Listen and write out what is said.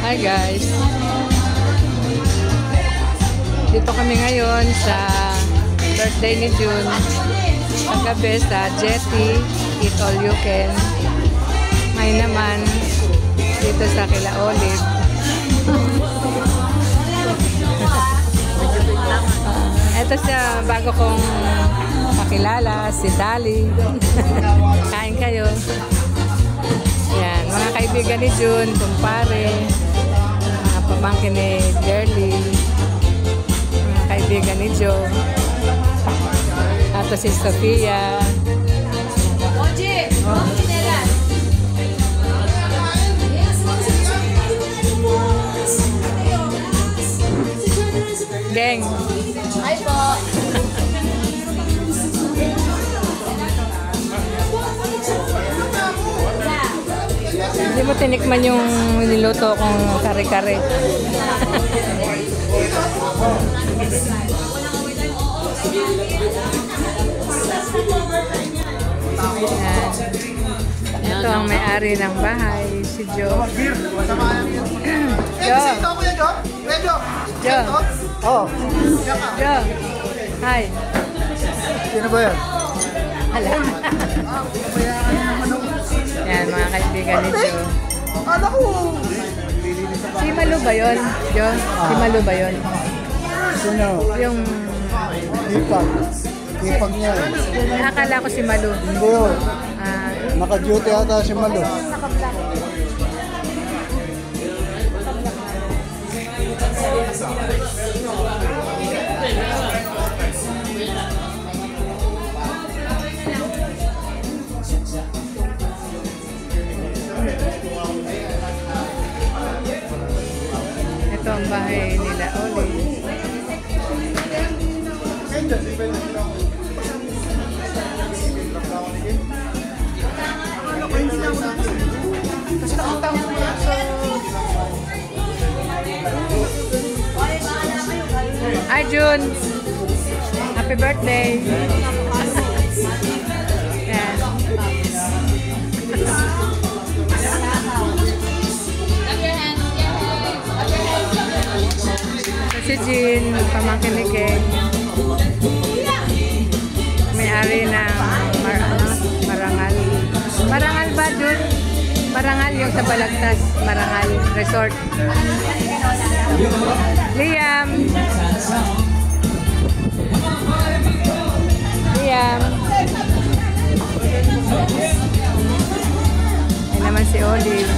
Hi guys. Dito kami ngayon sa birthday ni June. Paggabi sa Jetty, Eat All You Can. May naman dito sa Kila Olive. Ito siya, bago kong makilala, si Dali. Kain kayo. Yan, mga kaibigan ni June, kumpare, mga pamangkin ni Jerly, mga kaibigan ni Joe, at si Sofia. Geng. Hi po. Hindi mo tinikman yung niluto kong kare-kare. Ito ang may-ari ng bahay, si Joe. Joe. Joe. Oh. Joe. Hi. Sino ba yan? Hala. Yan, mga kaibigan ni Joe. Ano ko? Si Malu ba yun, Joe? Si Malu ba yun? Sino? Yung... Ipag. Ipag niya. Akala ko si Malu. Hindi yun. Naka-duty ata si Malu. Ito ang bahay nila, Oli. Hi, June. Happy birthday. Yan. Si Jean, pamangkin ni Ken. May-ari ng Marangal. Marangal ba, June? Marangal yung sa Balagtas. Marangal Resort. Liam. Liam. Ay naman si Olive.